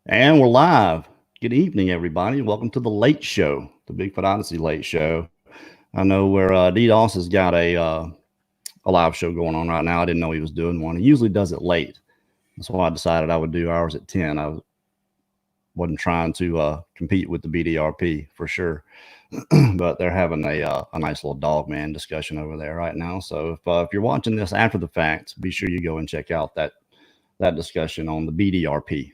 And we're live. Good evening, everybody. Welcome to the Late Show, the Bigfoot Odyssey Late Show. I know where DDoS has got a live show going on right now. I didn't know he was doing one. He usually does it late. That's why I decided I would do ours at 10. I wasn't trying to compete with the BDRP for sure. But they're having a nice little Dogman discussion over there right now. So if you're watching this after the fact, be sure you go and check out that discussion on the BDRP.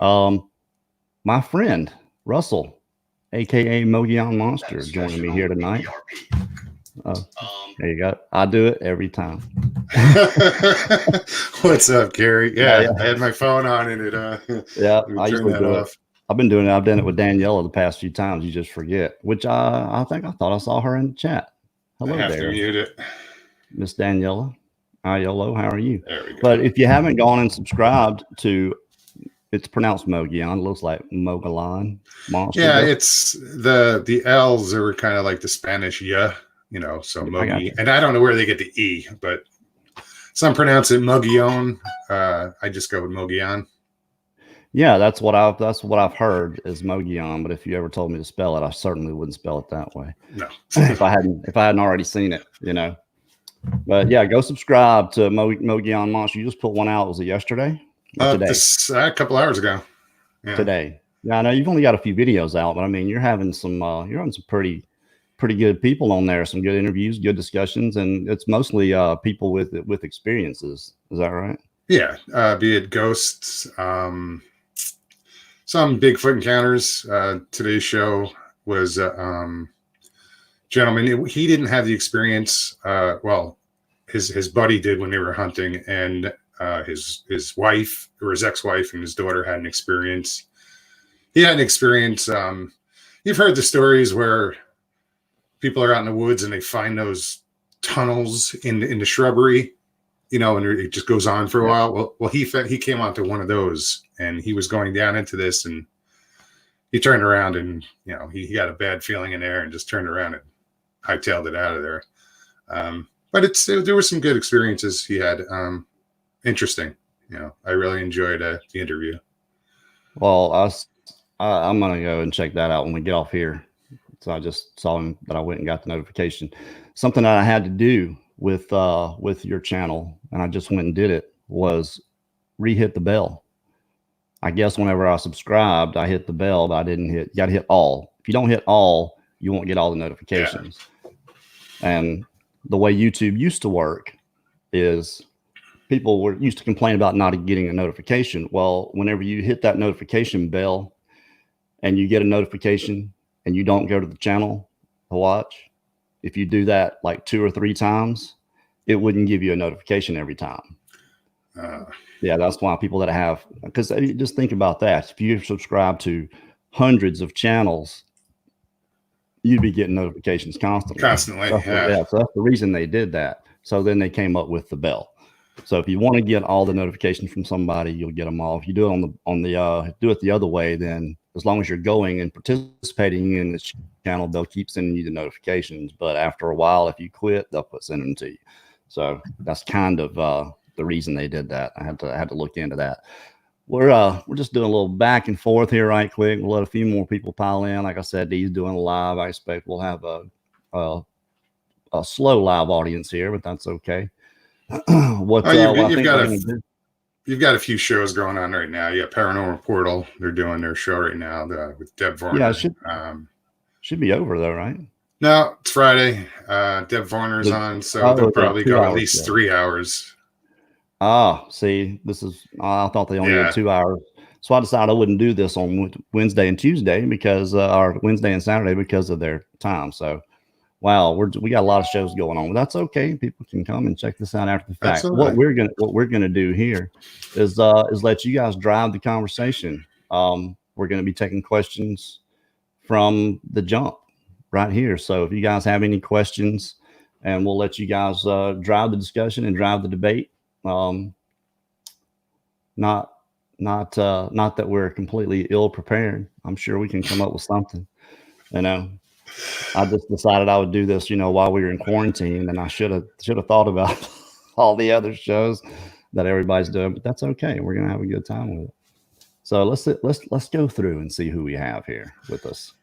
My friend Russell, aka Mogollon Monster, joining me here tonight. There you go. I do it every time. What's up, Gary? Yeah, I had my phone on and it I usually do it. I've been doing it. I've done it with Daniela the past few times. You just forget. Which I thought I saw her in the chat. Hello I have there, to mute it. Miss Daniela. Iolo, how are you? There we go. But if you haven't gone and subscribed to, it's pronounced Mogollon. It looks like Mogollon Monster. Yeah, it's the L's are kind of like the Spanish so Mogi. And I don't know where they get the E, but some pronounce it Mogollon. I just go with Mogollon. Yeah, that's what I've heard is Mogollon. But if you ever told me to spell it, I certainly wouldn't spell it that way. No, if I hadn't already seen it, But yeah, go subscribe to Mogollon Monster. You just put one out. Was it yesterday? Today? A couple hours ago. Yeah. Today. Yeah, I know you've only got a few videos out, but I mean, you're having some pretty good people on there. Some good interviews, good discussions, and it's mostly people with experiences. Is that right? Yeah, be it ghosts, some Bigfoot encounters. Today's show was gentleman. He didn't have the experience. Well, his buddy did when they were hunting, and his wife or his ex-wife and his daughter had an experience. He had an experience. You've heard the stories where people are out in the woods and they find those tunnels in the shrubbery, and it just goes on for a while. Well, he came onto one of those, and he was going down into this, and he turned around, and he got a bad feeling in there, and just turned around and hightailed it out of there. But there were some good experiences he had. Interesting. I really enjoyed the interview. Well, I'm gonna go and check that out when we get off here. So I just saw him, that I went and got the notification. Something that I had to do with your channel, and I just went and did it, was re-hit the bell. I guess whenever I subscribed, I hit the bell, but I didn't hit. You got to hit all. If you don't hit all, you won't get all the notifications. Yeah. And the way YouTube used to work is people used to complain about not getting a notification. Well, whenever you hit that notification bell and you get a notification and you don't go to the channel to watch, if you do that like 2 or 3 times, it wouldn't give you a notification every time. Yeah, that's why people that have, because just think about that. If you subscribe to hundreds of channels, you'd be getting notifications constantly. Yeah, so that's the reason they did that. So then they came up with the bell. So if you want to get all the notifications from somebody, you'll get them all. If you do it do it the other way, then as long as you're going and participating in the channel, they'll keep sending you the notifications. But after a while, if you quit, they'll quit sending them to you. So that's kind of the reason they did that. I had to look into that. We're just doing a little back and forth here right quick. We'll let a few more people pile in. Like I said, Dee's doing a live. I expect we'll have a slow live audience here, but that's okay. You've got a few shows going on right now. You got Paranormal Portal. They're doing their show right now with Deb Varner. Yeah, it should be over though, right? No, it's Friday. Deb Varner's on, so they'll probably go at least 3 hours. See, I thought they only had 2 hours. So I decided I wouldn't do this on Wednesday and Tuesday or Wednesday and Saturday because of their time. So, wow, we got a lot of shows going on. But that's okay. People can come and check this out after the fact. What we're gonna do here is let you guys drive the conversation. We're gonna be taking questions from the jump right here. So if you guys have any questions, and we'll let you guys drive the discussion and drive the debate. Not that we're completely ill prepared. I'm sure we can come up with something. I just decided I would do this, while we were in quarantine, and I should have thought about all the other shows that everybody's doing, but that's okay. We're gonna have a good time with it. So let's go through and see who we have here with us.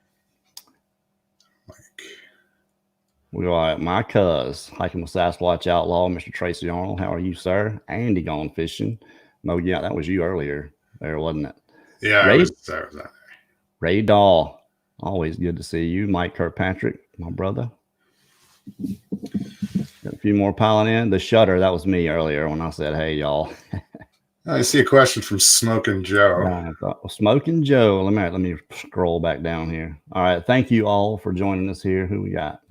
We got my cuz, hiking with Sasquatch Outlaw, Mr. Tracy Arnold. How are you, sir? Andy gone fishing. No, yeah, that was you earlier there, wasn't it? Yeah, Ray, I was not there. Ray Dahl. Always good to see you. Mike Kirkpatrick, my brother. Got a few more piling in. The Shutter, that was me earlier when I said, hey, y'all. I see a question from Smoking Joe. Smoking Joe. Let me scroll back down here. All right. Thank you all for joining us here. Who we got?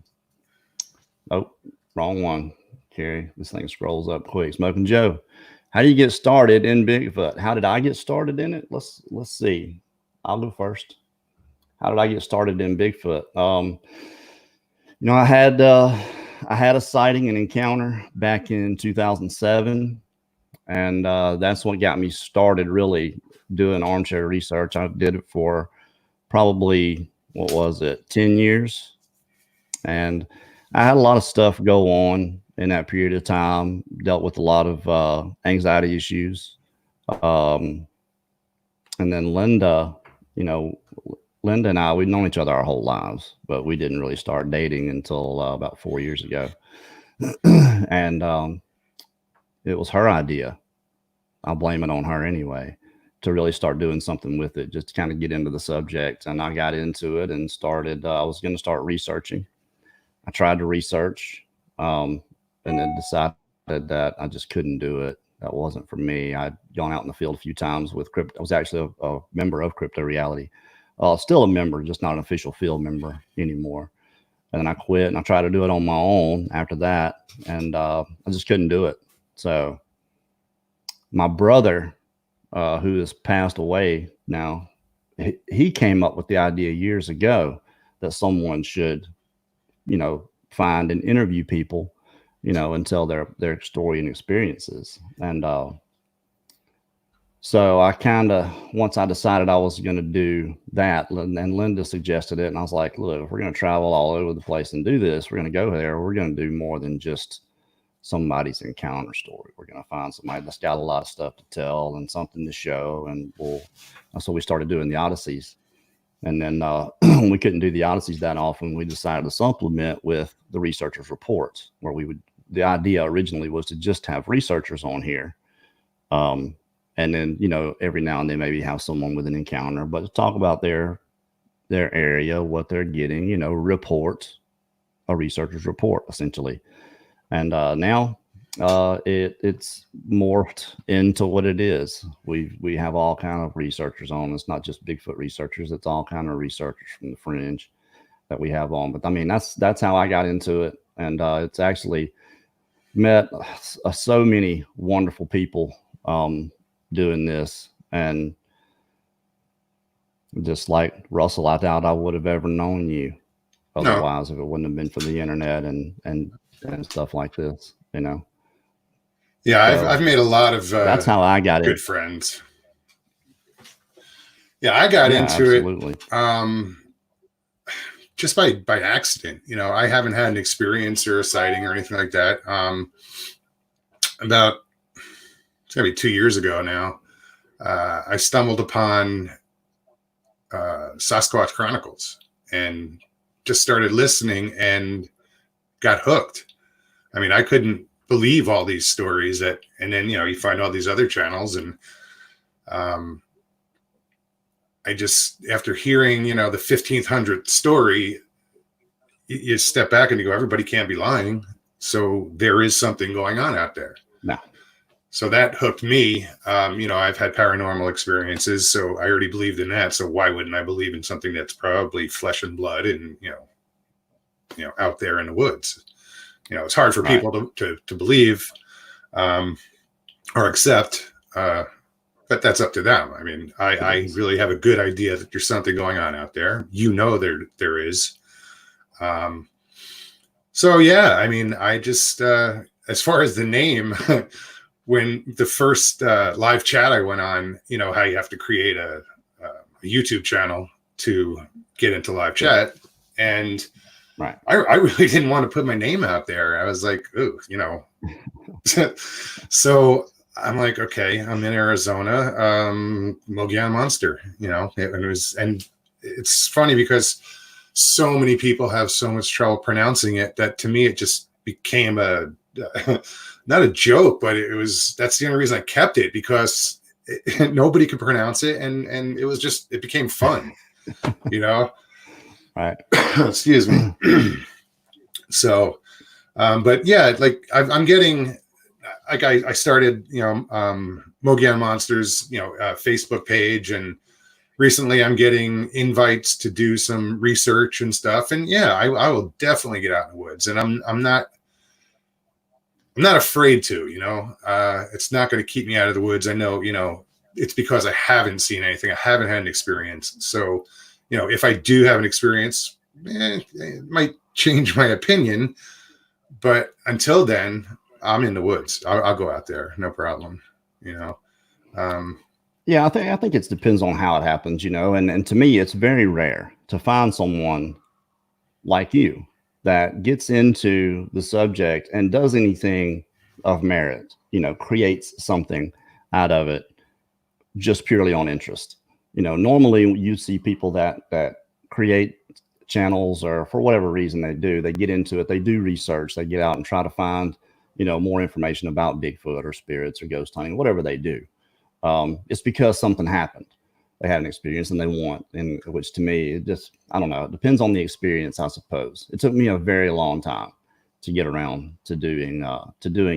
Oh, wrong one. Carrie, this thing scrolls up quick. Smoking Joe. How do you get started in Bigfoot? How did I get started in it? Let's see. I'll go first. How did I get started in Bigfoot? I had a sighting, an encounter back in 2007. And that's what got me started really doing armchair research. I did it for probably, 10 years. And I had a lot of stuff go on in that period of time, dealt with a lot of anxiety issues. And then Linda and I, we'd known each other our whole lives, but we didn't really start dating until about 4 years ago. And it was her idea. I'll blame it on her anyway, to really start doing something with it, just to kind of get into the subject. And I got into it and started, I was going to start researching. I tried to research and then decided that I just couldn't do it. That wasn't for me. I'd gone out in the field a few times with crypto. I was actually a member of Crypto Reality. Still a member, just not an official field member anymore. And then I quit and I tried to do it on my own after that. And I just couldn't do it. So my brother, who has passed away now, he came up with the idea years ago that someone should, find and interview people, and tell their story and experiences. And so I once I decided I was going to do that, and Linda suggested it, and I was like, look, if we're going to travel all over the place and do this, we're going to go there. We're going to do more than just somebody's encounter story. We're going to find somebody that's got a lot of stuff to tell and something to show. And so we started doing the Odysseys. And then we couldn't do the Odysseys that often. We decided to supplement with the researchers' reports, where the idea originally was to just have researchers on here. And then, every now and then maybe have someone with an encounter, but to talk about their area, what they're getting, report, a researcher's report, essentially. And now it's morphed into what it is. We have all kind of researchers on. It's not just Bigfoot researchers. It's all kind of researchers from the fringe that we have on. But I mean, that's how I got into it. And it's actually met so many wonderful people doing this. And just like Russell, I doubt I would have ever known you otherwise if it wouldn't have been for the internet and stuff like this, Yeah, so I've made a lot of that's how I got good friends. Yeah, I got into it just by accident. I haven't had an experience or a sighting or anything like that. About it's gonna be 2 years ago now. I stumbled upon Sasquatch Chronicles and just started listening and got hooked. I mean, I couldn't believe all these stories and then, you find all these other channels and, I just, after hearing, the 1500th story, you step back and you go, everybody can't be lying. So there is something going on out there. No. So that hooked me. I've had paranormal experiences, so I already believed in that. So why wouldn't I believe in something that's probably flesh and blood and, out there in the woods? It's hard for people to believe or accept, but that's up to them. I mean, I really have a good idea that there's something going on out there. There is. So yeah, I mean, I just as far as the name, when the first live chat I went on, how you have to create a YouTube channel to get into live chat, and I really didn't want to put my name out there. I was like, ooh, So I'm like, okay, I'm in Arizona, Mogollon Monster, you know, and it's funny because so many people have so much trouble pronouncing it that to me, it just became not a joke, but that's the only reason I kept it, because nobody could pronounce it. And it became fun, you know? Right. Excuse me. So, but yeah, like I'm getting, like I started, Mogollon Monsters, Facebook page, and recently I'm getting invites to do some research and stuff. And yeah, I will definitely get out in the woods, and I'm not afraid to, it's not going to keep me out of the woods. I know, it's because I haven't seen anything. I haven't had an experience. So, if I do have an experience, it might change my opinion, but until then, I'm in the woods. I'll go out there, no problem. Yeah, I think it depends on how it happens, and to me, it's very rare to find someone like you that gets into the subject and does anything of merit, creates something out of it just purely on interest. Normally you see people that create channels, or for whatever reason they get into it, they do research, they get out and try to find, more information about Bigfoot or spirits or ghost hunting, whatever they do. It's because something happened. They had an experience and they want, and which to me, I don't know. It depends on the experience, I suppose. It took me a very long time to get around to doing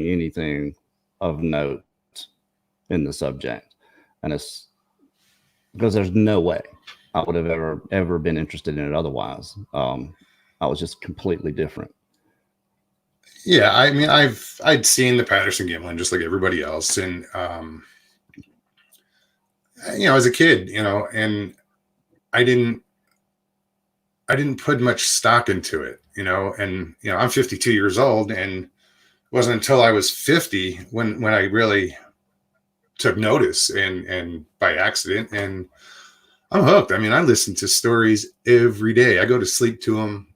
anything of note in the subject. And it's because there's no way I would have ever been interested in it otherwise. I was just completely different. Yeah, I mean, I'd seen the Patterson Gimlin just like everybody else, and as a kid, and I didn't put much stock into it, and I'm 52 years old, and it wasn't until I was 50 when I really took notice, and by accident, and I'm hooked. I mean, I listen to stories every day. I go to sleep to them,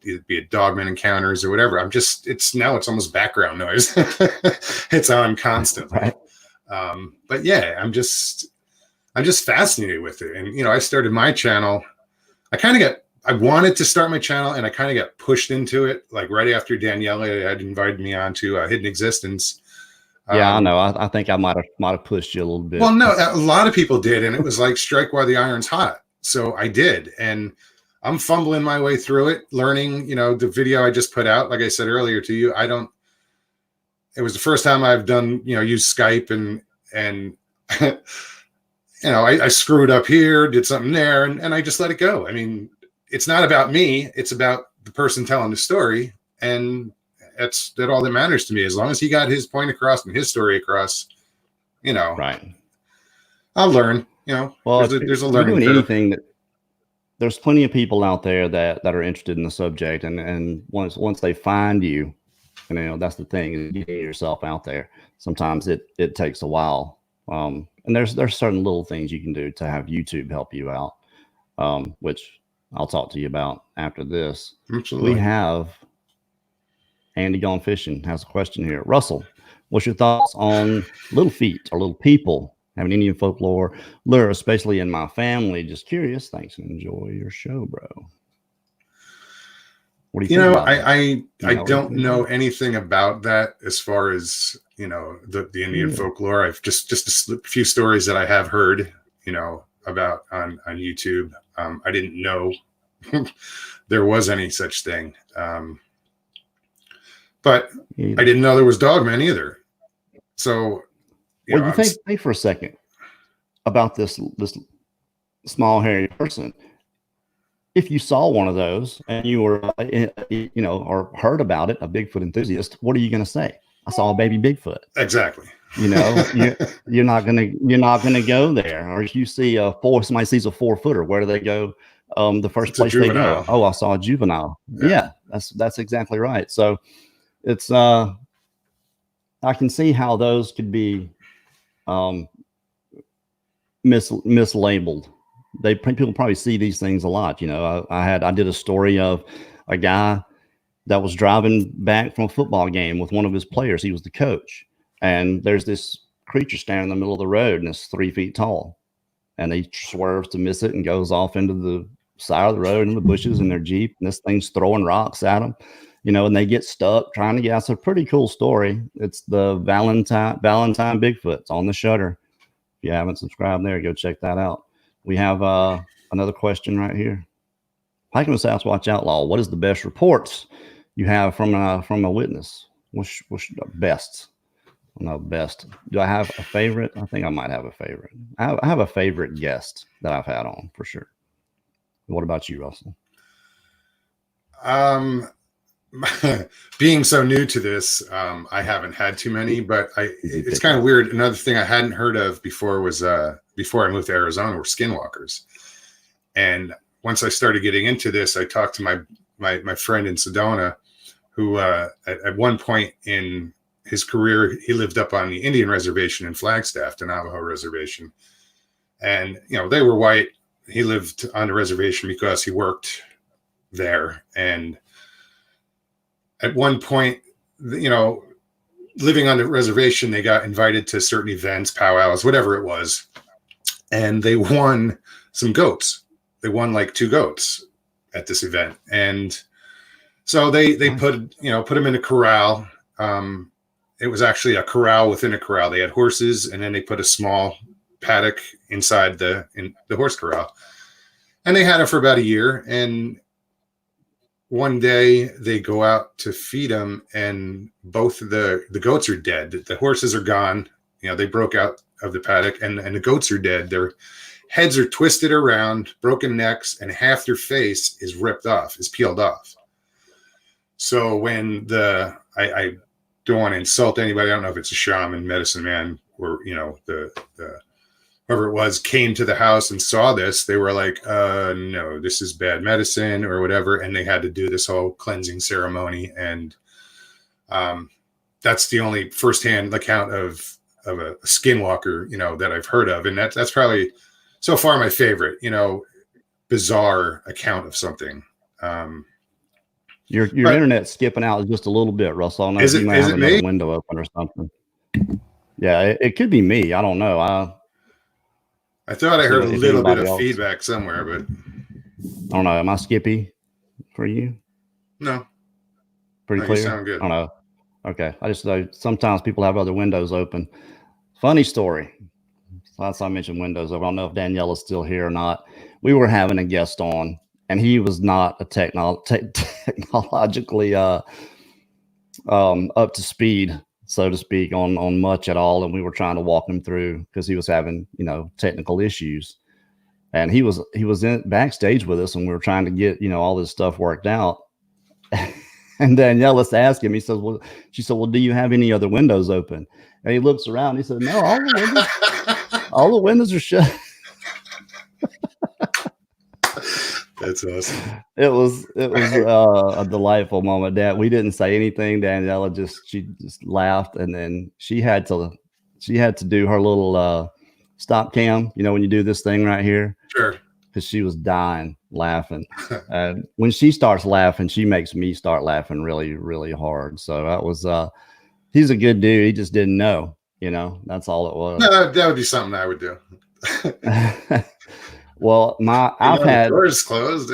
be it Dogman encounters or whatever. it's almost background noise. It's on constantly. Right. But yeah, I'm just fascinated with it. And, I started my channel. I wanted to start my channel, and I kind of got pushed into it, like right after Daniela had invited me on to Hidden Existence. Yeah, I know. I think I might have pushed you a little bit. Well, no, a lot of people did. And it was like, strike while the iron's hot. So I did. And I'm fumbling my way through it, learning, the video I just put out, like I said earlier to you, it was the first time I've done, used Skype, and I screwed up here, did something there, and I just let it go. I mean, it's not about me. It's about the person telling the story. And that's all that matters to me. As long as he got his point across and his story across, right. I'll learn, well, there's a learning doing curve. Anything there's plenty of people out there that are interested in the subject. And once they find you, that's the thing, is getting yourself out there. Sometimes it takes a while. And there's certain little things you can do to have YouTube help you out, which I'll talk to you about after this. Absolutely. We have Andy Gone Fishing has a question here. Russell, what's your thoughts on little feet or little people having Indian folklore lure, especially in my family? Just curious. Thanks and enjoy your show, bro. What do you think about I don't know anything about that as far as, the Indian folklore. I've just a few stories that I have heard, about on YouTube. I didn't know there was any such thing. But I didn't know there was Dogman either. So, you think for a second about this small hairy person. If you saw one of those and you were, or heard about it, a Bigfoot enthusiast, what are you going to say? I saw a baby Bigfoot. Exactly. You're not gonna go there. Or if you see somebody sees a 4-footer, where do they go? The first place they go, oh, I saw a juvenile. Yeah, that's exactly right. So it's I can see how those could be mislabeled. People probably see these things a lot. I did a story of a guy that was driving back from a football game with one of his players. He was the coach, and there's this creature standing in the middle of the road, and it's 3 feet tall, and he swerves to miss it and goes off into the side of the road in the bushes in their Jeep, and this thing's throwing rocks at them, and they get stuck trying to get out. It's a pretty cool story. It's the Valentine Bigfoot. It's on the Shutter. If you haven't subscribed there, go check that out. We have another question right here. Hiking with Sasquatch Outlaw, what is the best reports you have from a witness? What's the best? No, best. Do I have a favorite? I think I might have a favorite. I have a favorite guest that I've had on for sure. What about you, Russell? Being so new to this, I haven't had too many, but it's kind of weird. Another thing I hadn't heard of before was before I moved to Arizona were skinwalkers. And once I started getting into this, I talked to my friend in Sedona, who at one point in his career, he lived up on the Indian reservation in Flagstaff, the Navajo reservation. And, they were white. He lived on the reservation because he worked there. And at one point, living on the reservation, they got invited to certain events, powwows, whatever it was. And they won some goats. They won like 2 goats at this event. And so they put them in a corral. It was actually a corral within a corral. They had horses, and then they put a small paddock inside the horse corral. And they had it for about a year. And one day they go out to feed them, and both the goats are dead. The horses are gone. They broke out of the paddock, and the goats are dead. Their heads are twisted around, broken necks, and half their face is ripped off, is peeled off. So when I don't want to insult anybody, I don't know if it's a shaman, medicine man, or the whoever it was came to the house and saw this, they were like, no, this is bad medicine or whatever, and they had to do this whole cleansing ceremony. And that's the only firsthand account of a skinwalker that I've heard of, and that's probably so far my favorite bizarre account of something. Your internet's skipping out just a little bit, Russell. I know you might have another window open or something. Yeah, it could be me. I don't know. I thought I heard a little bit of feedback somewhere, but I don't know. Am I skippy for you? No. Pretty clear? You sound good. I don't know. Okay. I just know sometimes people have other windows open. Funny story. Last I mentioned windows open. I don't know if Danielle is still here or not. We were having a guest on, and he was not a technologically up to speed, so to speak, on much at all. And we were trying to walk him through because he was having, technical issues. And he was in backstage with us, and we were trying to get, all this stuff worked out. And Danielle asked him, she said, well, do you have any other windows open? And he looks around, he said, no, all the windows are shut. That's awesome. It was a delightful moment. That we didn't say anything. Daniela she just laughed, and then she had to do her little stop cam. When you do this thing right here, sure, because she was dying laughing. And when she starts laughing, she makes me start laughing really, really hard. So that was he's a good dude. He just didn't know. That's all it was. No, that would be something I would do. Well, I've had doors closed.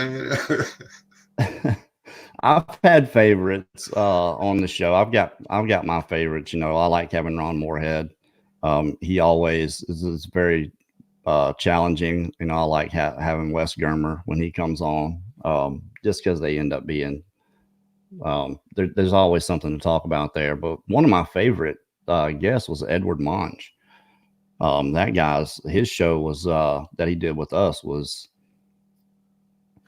I've had favorites on the show. I've got my favorites. I like having Ron Moorhead. He always is very challenging. I like having Wes Germer when he comes on, just because they end up being there's always something to talk about there. But one of my favorite guests was Edward Monge. That his show was that he did with us was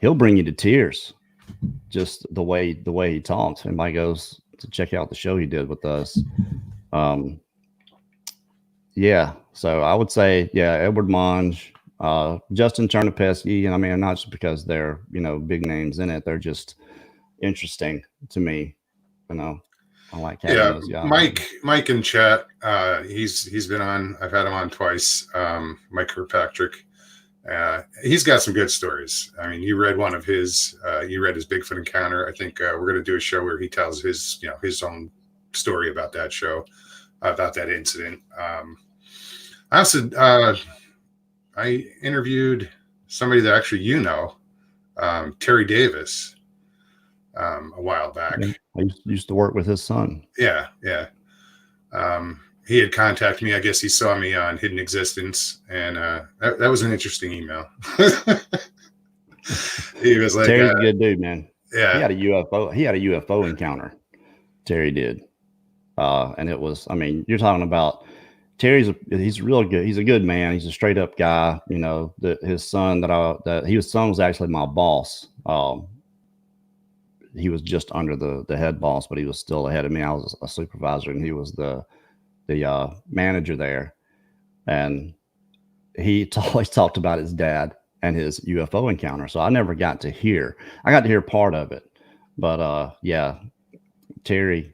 he'll bring you to tears, just the way he talks. Anybody goes to check out the show he did with us. Yeah, so I would say Edward Monge, Justin Chernopesky, and I mean not just because they're big names in it, they're just interesting to me. I like having those guys. Mike in chat. He's been on. I've had him on twice. Mike Kirkpatrick. He's got some good stories. I mean, you read one of his. You read his Bigfoot encounter. I think we're going to do a show where he tells his own story about that show. about that incident. I also I interviewed somebody that actually Terry Davis, a while back. Yeah, I used to work with his son. Yeah, yeah. He had contacted me. I guess he saw me on Hidden Existence, and that was an interesting email. He was like, Terry's a good dude, man. yeah, He had a UFO. He had a UFO encounter. Terry did, and it was. I mean, you're talking about he's real good. He's a good man. He's a straight up guy. You know, his son his son was actually my boss. He was just under the head boss, but he was still ahead of me. I was a supervisor, and he was the manager there. And he always talked about his dad and his UFO encounter. So I never got to hear. I got to hear part of it, but yeah, Terry.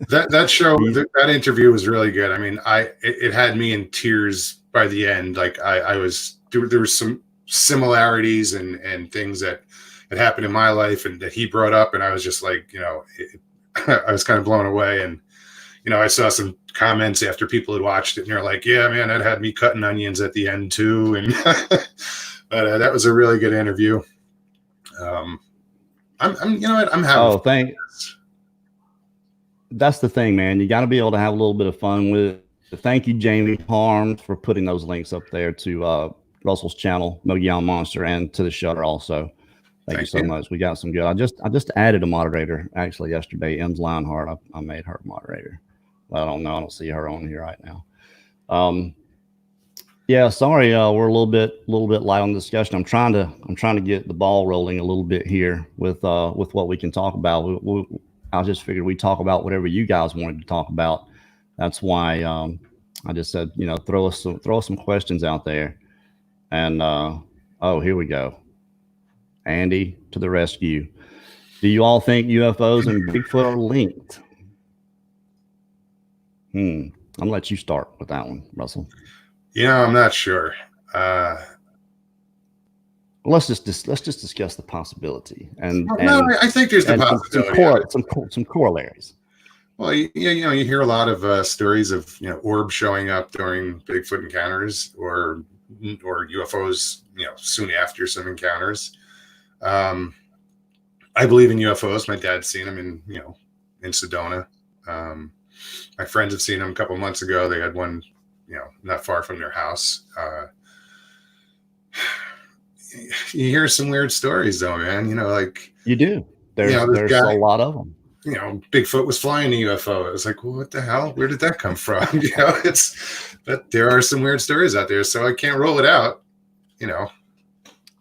that show, that interview was really good. I mean, it had me in tears by the end. Like there was some similarities and things that had happened in my life and that he brought up, and I was just like, I was kind of blown away. And I saw some comments after people had watched it, and they're like, "Yeah, man, that had me cutting onions at the end too." And but that was a really good interview. I'm having. Oh, that's the thing, man. You got to be able to have a little bit of fun with it. Thank you, Jamie Harms, for putting those links up there to Russell's channel, Mogollon Monster, and to the Shutter also. Thank you so much. We got some good. I just added a moderator actually yesterday, Ems Lionheart. I made her moderator. Well, I don't know. I don't see her on here right now. Yeah, sorry. We're a little bit light on the discussion. I'm trying to get the ball rolling a little bit here with what we can talk about. I just figured we'd talk about whatever you guys wanted to talk about. That's why I just said, throw us some questions out there. And oh, here we go. Andy to the rescue. Do you all think UFOs and Bigfoot are linked? I'm gonna let you start with that one, Russell. I'm not sure. Let's just discuss the possibility. I think there's the possibility. Some corollaries. Well, you hear a lot of stories of orbs showing up during Bigfoot encounters or UFOs, soon after some encounters. I believe in UFOs. My dad's seen them in Sedona. My friends have seen them a couple of months ago. They had one, not far from their house. You hear some weird stories though, man. Like you do. There's a lot of them. Bigfoot was flying a UFO. It was like, well, what the hell? Where did that come from? But there are some weird stories out there, so I can't rule it out.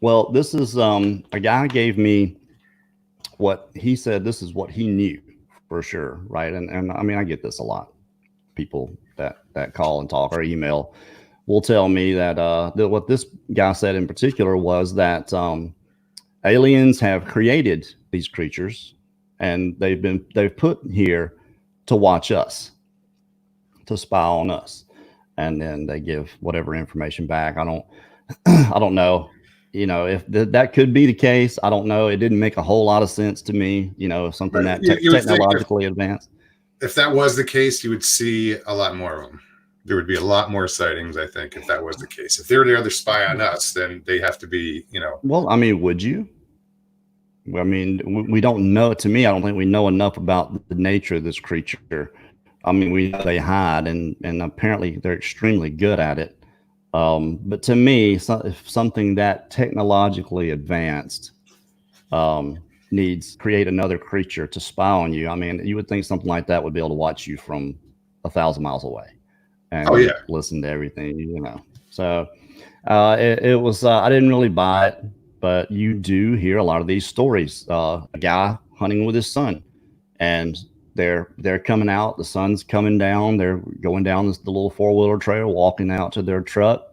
Well, this is a guy gave me what he said. This is what he knew for sure, right? And I mean, I get this a lot. People that call and talk or email will tell me that what this guy said in particular was that aliens have created these creatures, and they've put here to watch us, to spy on us, and then they give whatever information back. I don't know. If that could be the case, I don't know. It didn't make a whole lot of sense to me. Something that technologically advanced. If that was the case, you would see a lot more of them. There would be a lot more sightings, I think, if that was the case. If they're the other spy on us, then they have to be, Well, I mean, would you? I mean, we don't know. To me, I don't think we know enough about the nature of this creature. I mean, we know they hide, and apparently they're extremely good at it. But to me, if something that technologically advanced create another creature to spy on you, I mean, you would think something like that would be able to watch you from 1,000 miles away and listen to everything, So it was, I didn't really buy it, but you do hear a lot of these stories. A guy hunting with his son, and they're coming out. The sun's coming down. They're going down the little 4-wheeler trail, walking out to their truck,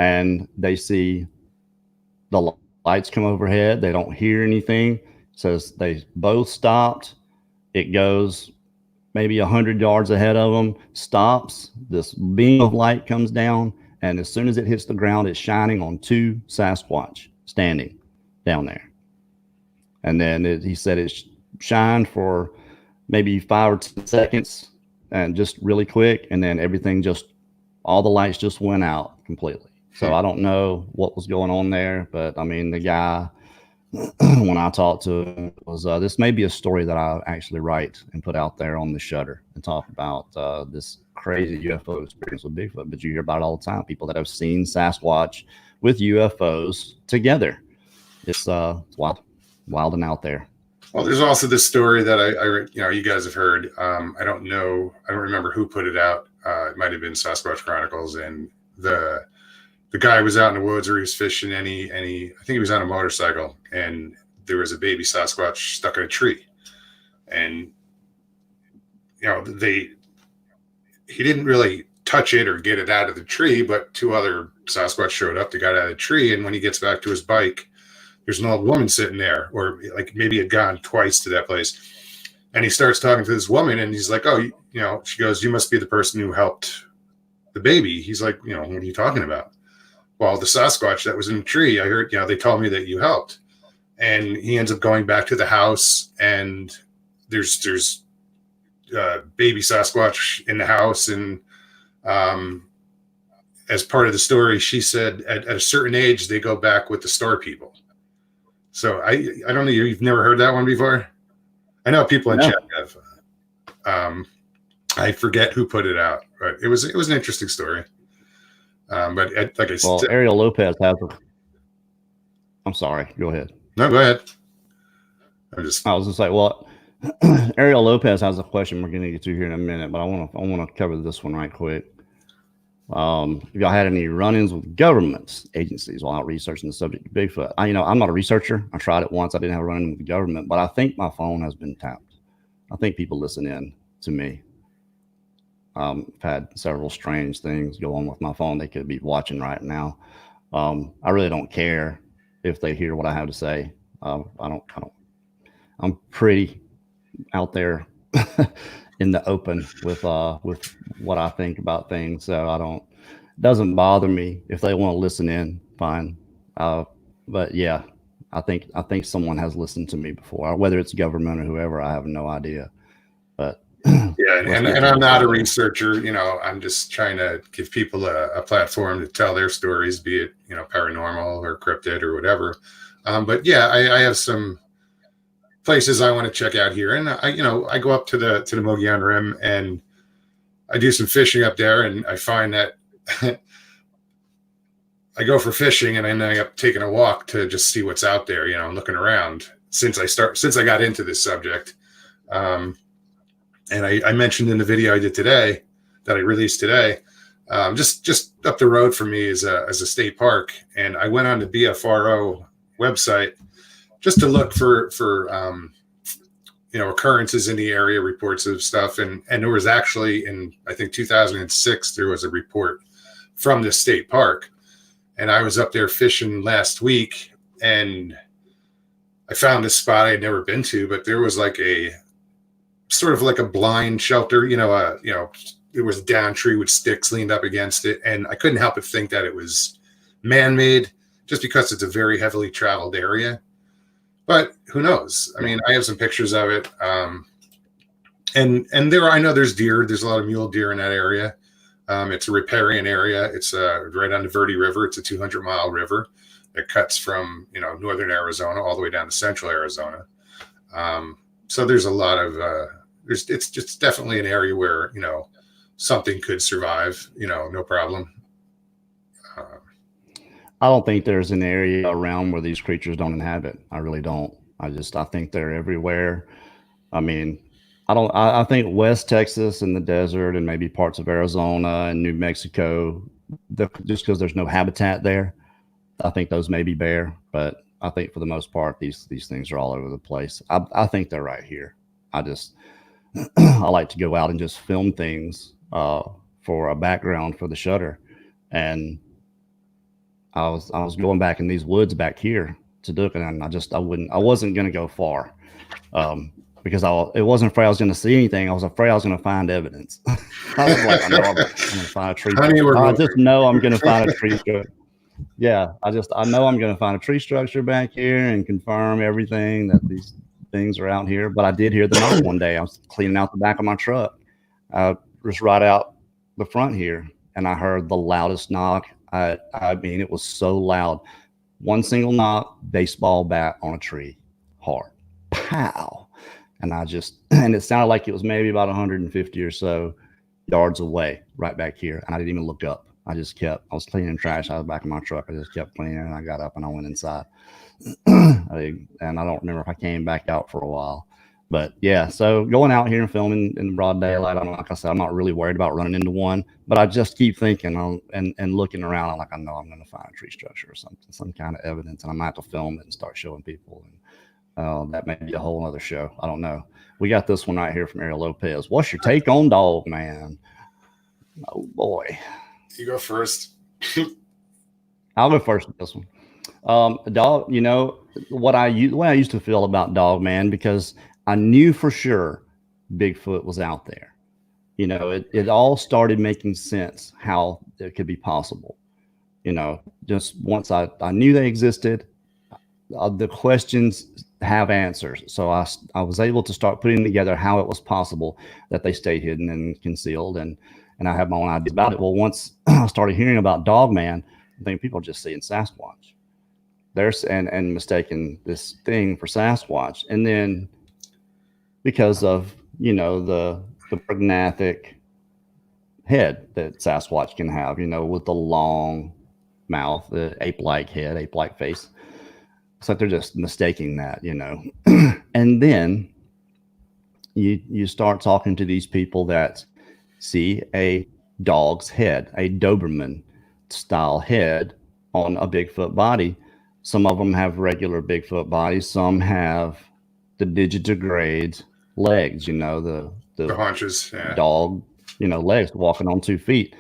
and they see the lights come overhead. They don't hear anything. Says they both stopped. It goes maybe 100 yards ahead of them, stops. This beam of light comes down, and as soon as it hits the ground, it's shining on 2 Sasquatch standing down there. And then he said it shined for maybe 5 or 10 seconds, and just really quick, and then everything just, all the lights just went out completely. So I don't know what was going on there, but I mean, the guy, when I talked to him, was this may be a story that I actually write and put out there on the Shutter and talk about this crazy UFO experience with Bigfoot. But you hear about it all the time, people that have seen Sasquatch with UFOs together. It's wild and out there. Well, there's also this story that I you guys have heard. I don't remember who put it out. It might have been Sasquatch Chronicles, and the guy was out in the woods where he was fishing, and I think he was on a motorcycle, and there was a baby Sasquatch stuck in a tree, and he didn't really touch it or get it out of the tree, but two other Sasquatch showed up to get it out of the tree, and when he gets back to his bike, there's an old woman sitting there, or like maybe had gone twice to that place. And he starts talking to this woman, and he's like, oh, she goes, you must be the person who helped the baby. He's like, what are you talking about? Well, the Sasquatch that was in the tree, I heard, they told me that you helped. And he ends up going back to the house, and there's baby Sasquatch in the house. And as part of the story, she said at a certain age, they go back with the store people. So I don't know, you've never heard that one before? I know people in chat have. I forget who put it out, but it was an interesting story. But like I said, Ariel Lopez has I'm sorry, go ahead. No, go ahead. I was gonna say, Ariel Lopez has a question we're gonna get to here in a minute, but I want to cover this one right quick. If y'all had any run-ins with governments, agencies while out researching the subject of Bigfoot? I'm not a researcher. I tried it once. I didn't have a run-in with the government, but I think my phone has been tapped. I think people listen in to me. I've had several strange things go on with my phone. They could be watching right now. I really don't care if they hear what I have to say. I'm pretty out there in the open with what I think about things. So it doesn't bother me if they want to listen in, fine. But yeah, I think someone has listened to me before, whether it's government or whoever, I have no idea. But yeah, and I'm not a researcher, I'm just trying to give people a platform to tell their stories, be it, paranormal or cryptid or whatever. But yeah, I have some places I want to check out here, and I go up to the Mogollon Rim, and I do some fishing up there, and I find that I go for fishing, and I end up taking a walk to just see what's out there, looking around since I got into this subject. And I mentioned in the video I did today that I released today, just up the road from me is a state park, and I went on the BFRO website just to look for occurrences in the area, reports of stuff, and there was actually in I think 2006 there was a report from the state park, and I was up there fishing last week, and I found this spot I had never been to, but there was like a sort of like a blind shelter, there was a down tree with sticks leaned up against it, and I couldn't help but think that it was man-made just because it's a very heavily traveled area. But who knows? I mean, I have some pictures of it. And I know there's deer. There's a lot of mule deer in that area. It's a riparian area. It's right on the Verde River. It's a 200-mile river that cuts from, northern Arizona all the way down to central Arizona. So there's a lot of, it's just definitely an area where, something could survive, no problem. I don't think there's an area around where these creatures don't inhabit. I really don't. I think they're everywhere. I mean, I think West Texas and the desert and maybe parts of Arizona and New Mexico, just because there's no habitat there, I think those may be bare, but I think for the most part, these things are all over the place. I think they're right here. I like to go out and just film things for a background for the Shutter. And I was going back in these woods back here to do it, and I wasn't going to go far because it wasn't afraid I was going to see anything. I was afraid I was going to find evidence. I was like, I know I'm going to find a tree. I just know I'm going to find a tree structure. Yeah, I know I'm going to find a tree structure back here and confirm everything that these things are out here. But I did hear the knock one day. I was cleaning out the back of my truck, I was right out the front here, and I heard the loudest knock. I mean, it was so loud. One single knock, baseball bat on a tree, hard, pow. And I just, and it sounded like it was maybe about 150 or so yards away, right back here. And I didn't even look up. I was cleaning trash out of the back of my truck. I just kept cleaning, and I got up and I went inside. And I don't remember if I came back out for a while. But yeah, so going out here and filming in broad daylight, like I said, I'm not really worried about running into one, but I just keep thinking and looking around. I'm like, I know I'm going to find a tree structure or something, some kind of evidence, and I might have to film it and start showing people. And that may be a whole other show. I don't know. We got this one right here from Ariel Lopez. What's your take on Dogman? Oh boy, you go first. I'll go first with this one. Dog, you know what the way I used to feel about Dogman, because I knew for sure Bigfoot was out there. You know, it all started making sense how it could be possible. You know, just once I knew they existed, the questions have answers. So I was able to start putting together how it was possible that they stayed hidden and concealed, and I have my own ideas about it. Well, once I started hearing about Dogman, I think people are just seeing Sasquatch. There's and mistaking this thing for Sasquatch, and then because of, you know, the prognaathic head that Sasquatch can have, you know, with the long mouth, the ape-like head, ape-like face. It's like they're just mistaking that, you know. And then you start talking to these people that see a dog's head, a Doberman style head on a Bigfoot body. Some of them have regular Bigfoot bodies. Some have the digitigrade legs, you know, the haunches, yeah. Dog, you know, legs, walking on 2 feet.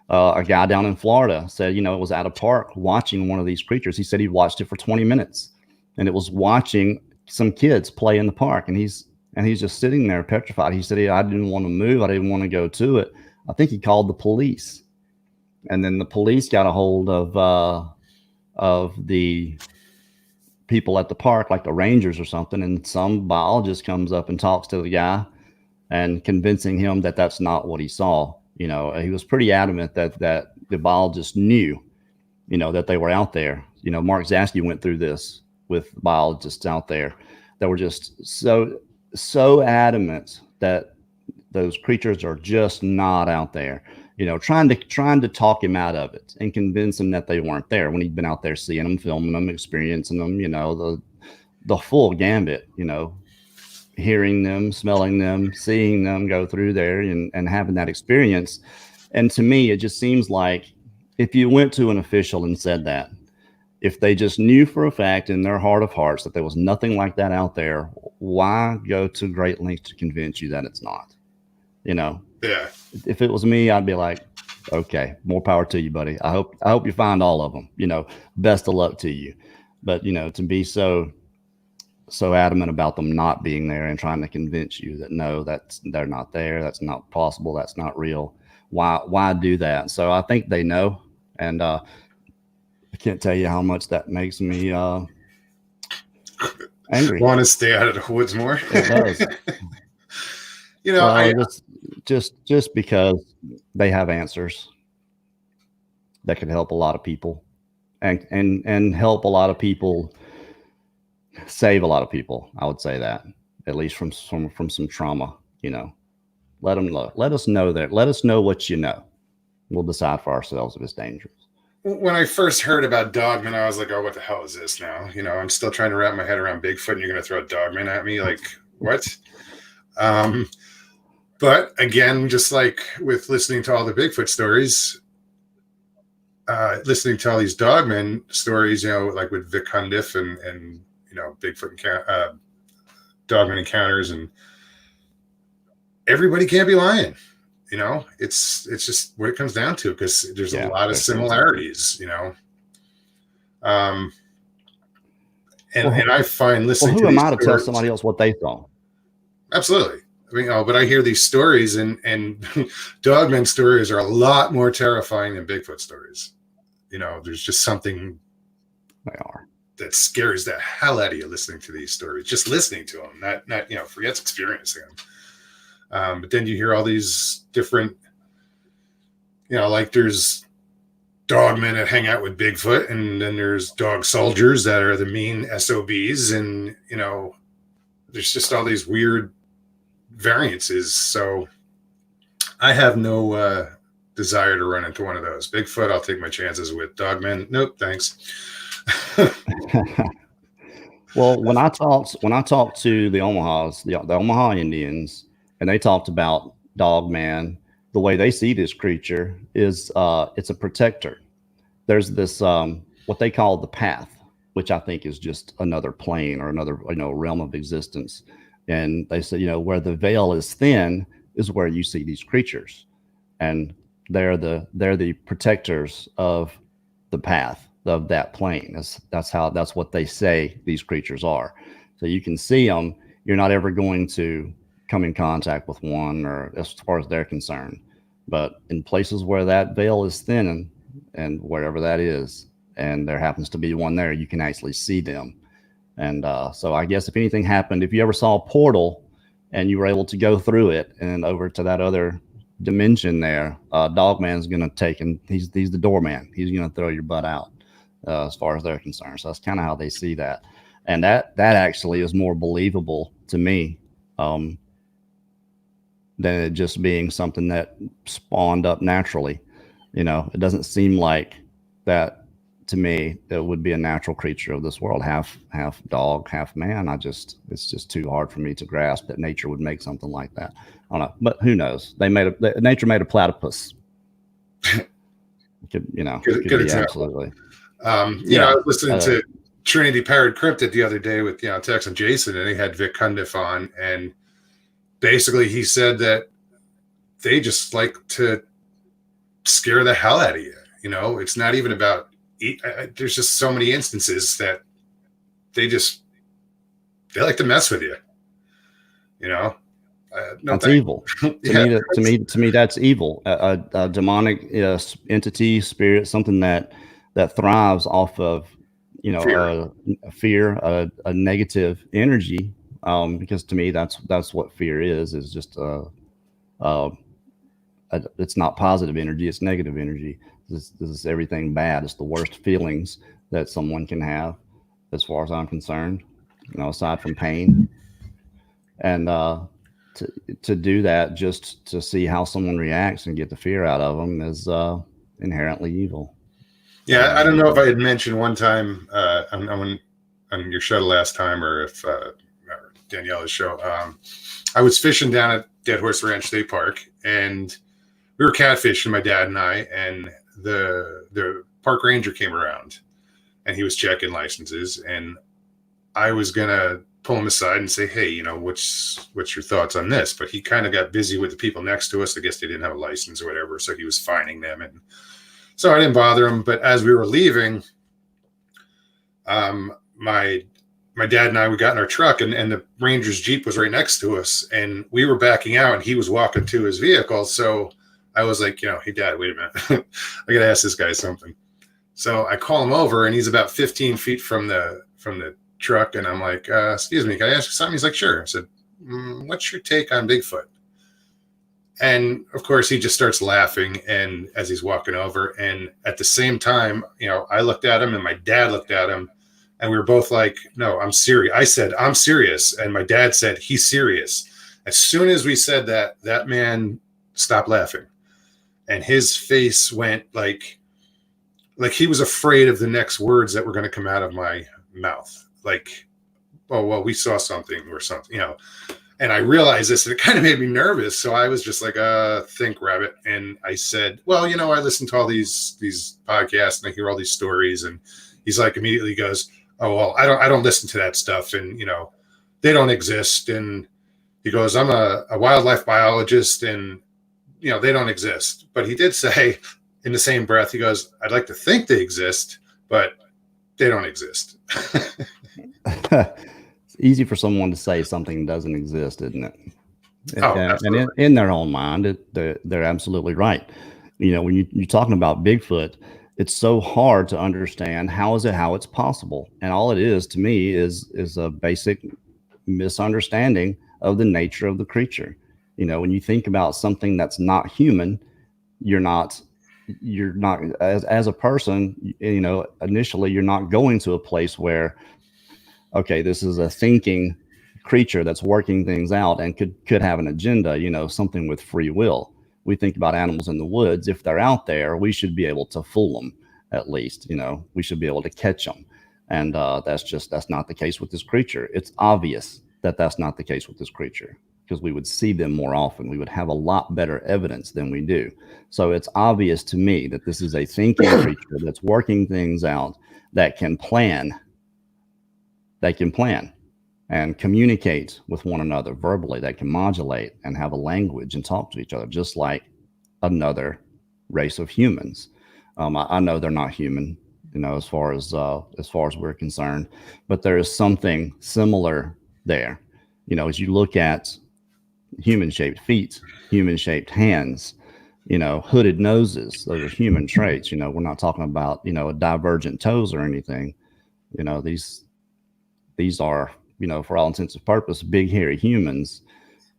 A guy down in Florida said, you know, it was at a park watching one of these creatures. He said he watched it for 20 minutes, and it was watching some kids play in the park, and he's just sitting there petrified. He said, I didn't want to move. I didn't want to go to it. I think he called the police, and then the police got a hold of the people at the park, like the rangers or something, and some biologist comes up and talks to the guy and convincing him that that's not what he saw. You know, he was pretty adamant that the biologist knew, you know, that they were out there. You know, Mark Zasky went through this with biologists out there that were just so adamant that those creatures are just not out there. You know, trying to talk him out of it and convince him that they weren't there when he'd been out there seeing them, filming them, experiencing them. You know, the full gambit. You know, hearing them, smelling them, seeing them go through there, and having that experience. And to me, it just seems like if you went to an official and said that, if they just knew for a fact in their heart of hearts that there was nothing like that out there, why go to great lengths to convince you that it's not? You know? Yeah. If it was me, I'd be like, okay, more power to you, buddy. I hope you find all of them. You know, best of luck to you. But, you know, to be so adamant about them not being there and trying to convince you that no, they're not there, that's not possible, that's not real. Why do that? So I think they know, and I can't tell you how much that makes me angry. Want to stay out of the woods more? It does. You know, well, just because they have answers that could help a lot of people, and help a lot of people, save a lot of people. I would say that, at least from some trauma. You know, let us know that. Let us know what you know. We'll decide for ourselves if it's dangerous. When I first heard about Dogman, I was like, oh, what the hell is this now? You know, I'm still trying to wrap my head around Bigfoot, and you're going to throw Dogman at me? Like, what? But again, just like with listening to all the Bigfoot stories, listening to all these Dogman stories, you know, like with Vic Hundiff and you know, Bigfoot Dogman encounters, and everybody can't be lying. You know, it's just what it comes down to, because there's a lot of similarities, you know. And I find listening to who am I to tell somebody else what they saw? Absolutely. I mean, but I hear these stories, and Dogman stories are a lot more terrifying than Bigfoot stories. You know, there's just something that scares the hell out of you listening to these stories. Just listening to them, not you know, forget experiencing them. But then you hear all these different, like there's dogmen that hang out with Bigfoot, and then there's dog soldiers that are the mean SOBs, and there's just all these weird variances. So I have no desire to run into one of those. Bigfoot, I'll take my chances with. Dogmen, nope, thanks. Well, when I talked to the Omahas, the Omaha Indians, and they talked about Dogman, the way they see this creature is it's a protector. There's this what they call the path, which I think is just another plane or another realm of existence. And they say, where the veil is thin is where you see these creatures, and they're the protectors of the path of that plane. That's what they say these creatures are. So you can see them. You're not ever going to come in contact with one, or as far as they're concerned. But in places where that veil is thin, and wherever that is, and there happens to be one there, you can actually see them. And so I guess if anything happened, if you ever saw a portal and you were able to go through it and over to that other dimension there, Dogman's going to take, and he's the doorman. He's going to throw your butt out as far as they're concerned. So that's kind of how they see that. And that actually is more believable to me than it just being something that spawned up naturally. It doesn't seem like that to me. It would be a natural creature of this world, half dog, half man. It's just too hard for me to grasp that nature would make something like that. I don't know, but who knows? Nature made a platypus. Could be absolutely. I was listening to Trinity Parrot Cryptid the other day with Tex and Jason, and they had Vic Cundiff on, and basically he said that they just like to scare the hell out of you. It's not even about there's just so many instances that they like to mess with you. That's evil. To me, that's evil. A demonic entity, spirit, something that thrives off of fear, a negative energy. Because to me, that's what fear is just it's not positive energy, it's negative energy. This is everything bad. It's the worst feelings that someone can have, as far as I'm concerned, aside from pain. And to do that just to see how someone reacts and get the fear out of them is inherently evil. Yeah, I don't know if I had mentioned one time on your show last time, or if Daniela's show. I was fishing down at Dead Horse Ranch State Park, and we were catfishing, my dad and I, and the park ranger came around, and he was checking licenses, and I was gonna pull him aside and say, hey, what's your thoughts on this? But he kind of got busy with the people next to us. I guess they didn't have a license or whatever, so he was fining them, and so I didn't bother him. But as we were leaving, my dad and I, we got in our truck, and the ranger's Jeep was right next to us, and we were backing out, and he was walking to his vehicle. So I was like, hey, Dad, wait a minute. I got to ask this guy something. So I call him over, and he's about 15 feet from the truck. And I'm like, excuse me, can I ask you something? He's like, sure. I said, what's your take on Bigfoot? And of course, he just starts laughing, and as he's walking over, and at the same time, I looked at him, and my dad looked at him, and we were both like, no, I'm serious. I said, I'm serious. And my dad said, he's serious. As soon as we said that, that man stopped laughing, and his face went like he was afraid of the next words that were going to come out of my mouth. Like, oh, well, we saw something or something, and I realized this, and it kind of made me nervous. So I was just like, think, rabbit. And I said, well, I listen to all these podcasts, and I hear all these stories. And he's like, immediately goes, oh, well, I don't listen to that stuff. And, they don't exist. And he goes, I'm a wildlife biologist, and, they don't exist. But he did say in the same breath, he goes, I'd like to think they exist, but they don't exist. It's easy for someone to say something doesn't exist, isn't it? And in their own mind, they're absolutely right. When you're talking about Bigfoot, it's so hard to understand how it's possible. And all it is to me is a basic misunderstanding of the nature of the creature. When you think about something that's not human, you're not as a person, initially you're not going to a place where, okay, this is a thinking creature that's working things out and could have an agenda, something with free will. We think about animals in the woods. If they're out there, we should be able to fool them, at least. We should be able to catch them. And that's not the case with this creature. It's obvious that that's not the case with this creature, because we would see them more often. We would have a lot better evidence than we do. So it's obvious to me that this is a thinking creature that's working things out, that can plan and communicate with one another verbally, that can modulate and have a language and talk to each other, just like another race of humans. I know they're not human, as far as we're concerned, but there is something similar there. As you look at human-shaped feet, human-shaped hands, hooded noses, those are human traits. We're not talking about, divergent toes or anything. These are, for all intents and purposes, big, hairy humans.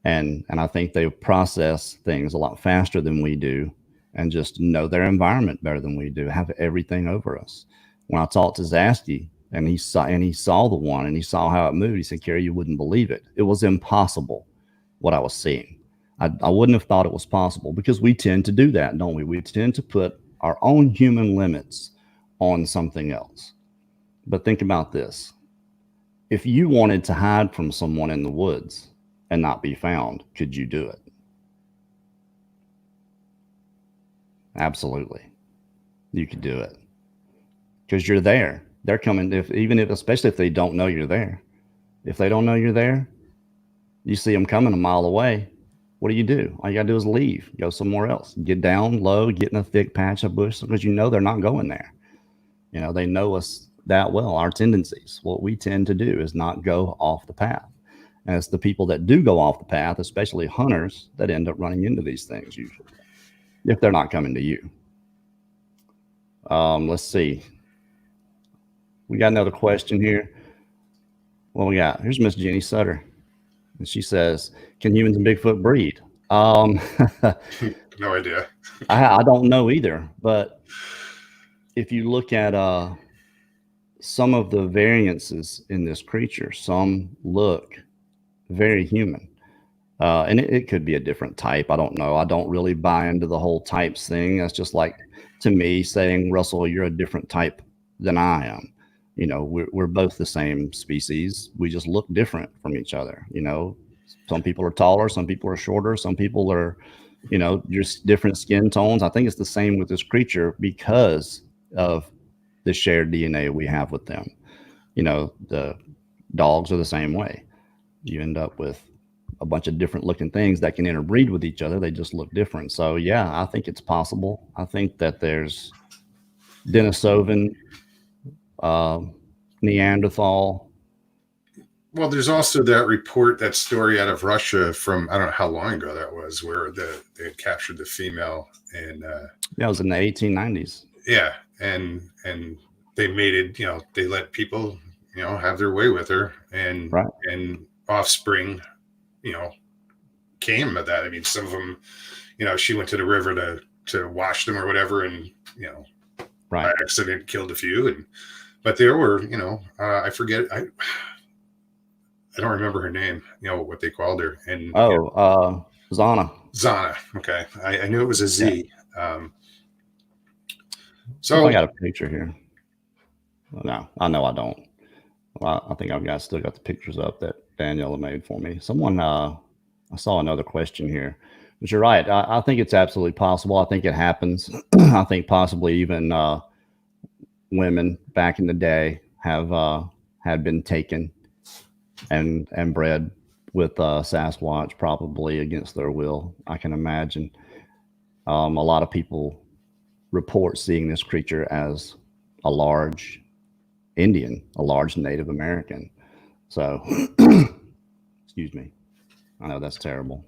And I think they process things a lot faster than we do, and just know their environment better than we do, have everything over us. When I talked to Zasky, and he saw the one, and he saw how it moved, he said, Kerry, you wouldn't believe it. It was impossible what I was seeing. I wouldn't have thought it was possible, because we tend to do that, don't we? We tend to put our own human limits on something else. But think about this. If you wanted to hide from someone in the woods and not be found, could you do it? Absolutely. You could do it, because you're there. They're coming, especially if they don't know you're there. If they don't know you're there, you see them coming a mile away. What do? All you got to do is leave, go somewhere else, get down low, get in a thick patch of bush, because they're not going there. They know us that well, our tendencies. What we tend to do is not go off the path. And it's the people that do go off the path, especially hunters, that end up running into these things usually, if they're not coming to you. Let's see. We got another question here. What we got? Here's Miss Jenny Sutter. And she says, can humans and Bigfoot breed? No idea. I don't know either. But if you look at some of the variances in this creature, some look very human. And it could be a different type. I don't know. I don't really buy into the whole types thing. That's just like, to me, saying, Russell, you're a different type than I am. We're both the same species. We just look different from each other. Some people are taller, some people are shorter, some people are, just different skin tones. I think it's the same with this creature because of the shared DNA we have with them. The dogs are the same way. You end up with a bunch of different looking things that can interbreed with each other. They just look different. So yeah, I think it's possible. I think that there's Denisovan, Neanderthal. Well, there's also that story out of Russia from, I don't know how long ago that was, where they had captured the female, and that was in the 1890s. Yeah, and they made it, they let people, have their way with her, and right. And offspring, came of that. I mean, some of them, she went to the river to wash them or whatever, and right. by accident killed a few, but there were, I forget, I don't remember her name, what they called her. And Zana. Okay. I knew it was a Z. Yeah. So I got a picture here. No, I know I don't. Well, I think still got the pictures up that Daniela made for me. Someone, I saw another question here, but you're right. I think it's absolutely possible. I think it happens. I think possibly even women back in the day had been taken and bred with Sasquatch, probably against their will. I can imagine. A lot of people report seeing this creature as a large Indian, a large Native American. So, excuse me. I know that's terrible.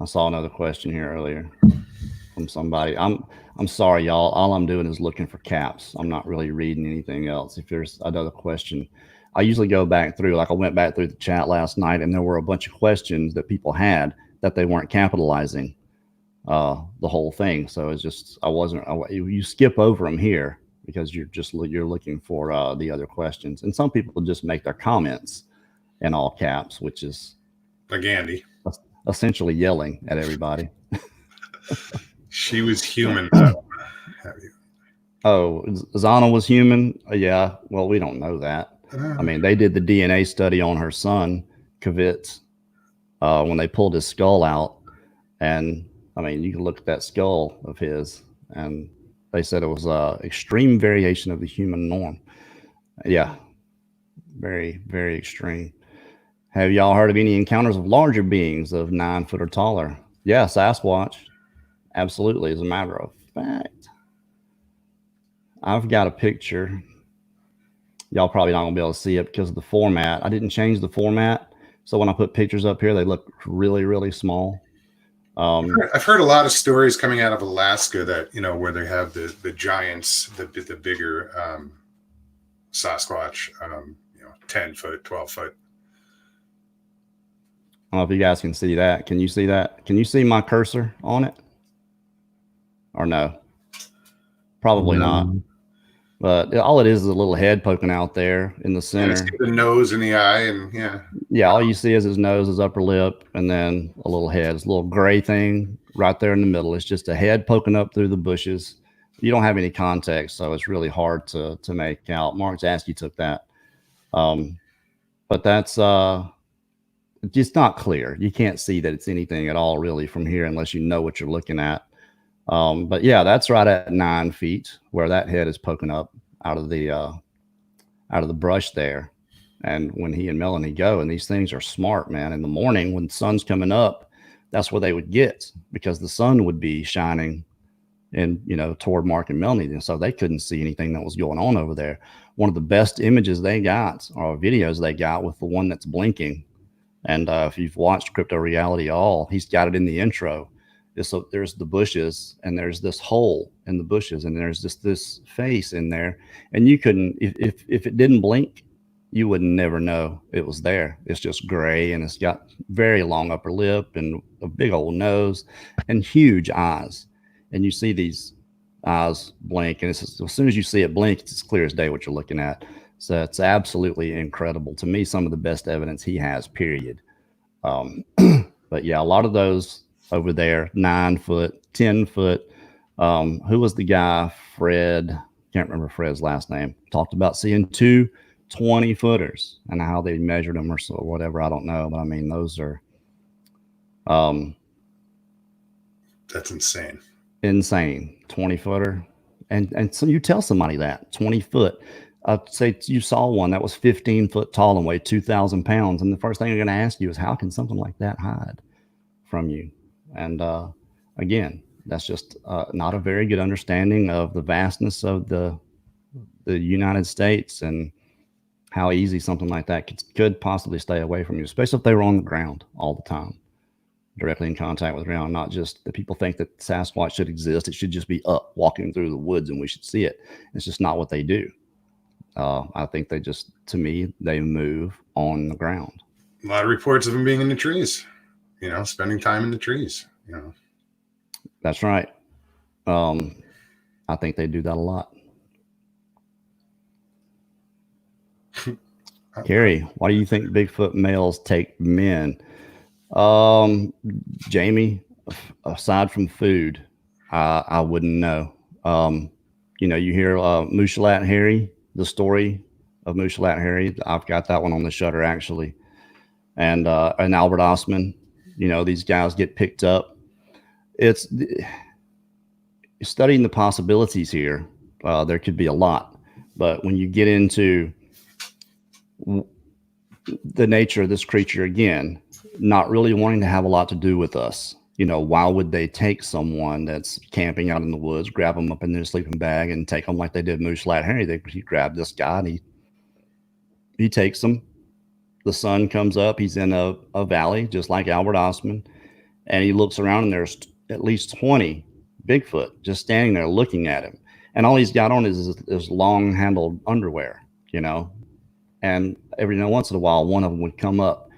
I saw another question here earlier from somebody. I'm sorry, y'all. All I'm doing is looking for caps. I'm not really reading anything else. If there's another question, I usually go back through, like I went back through the chat last night, and there were a bunch of questions that people had that they weren't capitalizing the whole thing. So it's just, you skip over them here because you're looking for the other questions. And some people just make their comments in all caps, which is like Andy, essentially yelling at everybody. She was human. Oh, Zana was human? Yeah. Well, we don't know that. I mean, they did the DNA study on her son, Kavitz, when they pulled his skull out. And I mean, you can look at that skull of his, and they said it was extreme variation of the human norm. Yeah. Very, very extreme. Have y'all heard of any encounters of larger beings of 9 foot or taller? Yeah, Sasquatch. Absolutely. As a matter of fact, I've got a picture. Y'all probably not gonna be able to see it because of the format. I didn't change the format, so when I put pictures up here, they look really, really small. I've heard a lot of stories coming out of Alaska that, you know, where they have the giants, the bigger Sasquatch, 10 foot, 12 foot. I don't know if you guys can see that. Can you see that? Can you see my cursor on it? Or no? Probably not. But all it is a little head poking out there in the center. The nose and the eye, and yeah, all you see is his nose, his upper lip, and then a little head. It's a little gray thing right there in the middle. It's just a head poking up through the bushes. You don't have any context, so it's really hard to make out. Mark Zasky took that. But that's just not clear. You can't see that it's anything at all really from here unless you know what you're looking at. But yeah, that's right at 9 feet where that head is poking up out of the brush there. And when he and Melanie go, and these things are smart, man. In the morning when the sun's coming up, that's where they would get, because the sun would be shining in, toward Mark and Melanie. And so they couldn't see anything that was going on over there. One of the best images they got, or videos they got, with the one that's blinking. And if you've watched Crypto Reality All, he's got it in the intro. So there's the bushes, and there's this hole in the bushes, and there's just this face in there, and you couldn't, if it didn't blink, you would never know it was there. It's just gray, and it's got very long upper lip and a big old nose and huge eyes, and you see these eyes blink, and as soon as you see it blink, it's as clear as day what you're looking at. So it's absolutely incredible. To me, some of the best evidence he has, period. But yeah, a lot of those over there, 9 foot, 10 foot. Who was the guy? Fred, can't remember Fred's last name. Talked about seeing 2 20-footers and how they measured them or so, whatever. I don't know, but I mean, those are that's insane. 20-footer. And so you tell somebody that 20 foot. I'd say you saw one that was 15 foot tall and weighed 2,000 pounds, and the first thing they're going to ask you is, how can something like that hide from you? And again, that's just not a very good understanding of the vastness of the United States and how easy something like that could possibly stay away from you, especially if they were on the ground all the time, directly in contact with the ground. Not just that people think that Sasquatch should exist. It should just be up walking through the woods and we should see it. It's just not what they do. I think to me, they move on the ground. A lot of reports of them being in the trees, spending time in the trees, That's right. I think they do that a lot. Carrie, why do you think Bigfoot males take men? Jamie, aside from food, I wouldn't know. You hear Mooshalat Harry, the story of Mooshalat Harry. I've got that one on the shutter actually. And Albert Ostman, these guys get picked up. It's studying the possibilities here. There could be a lot, but when you get into the nature of this creature, again, not really wanting to have a lot to do with us. Why would they take someone that's camping out in the woods, grab them up in their sleeping bag and take them like they did Mooshalat Harry? He grabbed this guy and he takes them. The sun comes up. He's in a valley, just like Albert Ostman. And he looks around and there's at least 20 Bigfoot just standing there looking at him. And all he's got on is long handled underwear, and And every once in a while, one of them would come up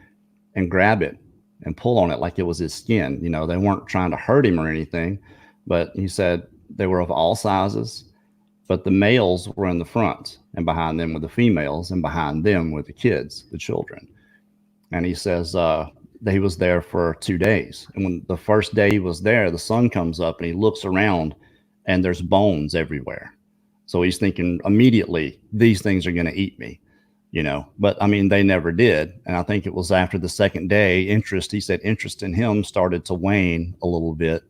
and grab it and pull on it like it was his skin. You know, they weren't trying to hurt him or anything, but he said they were of all sizes, but the males were in the front, and behind them were the females, and behind them were the kids, the children. And he says that he was there for 2 days. And when the first day he was there, the sun comes up and he looks around and there's bones everywhere. So he's thinking immediately, these things are going to eat me, you know, but I mean, they never did. And I think it was after the second day, he said interest in him started to wane a little bit.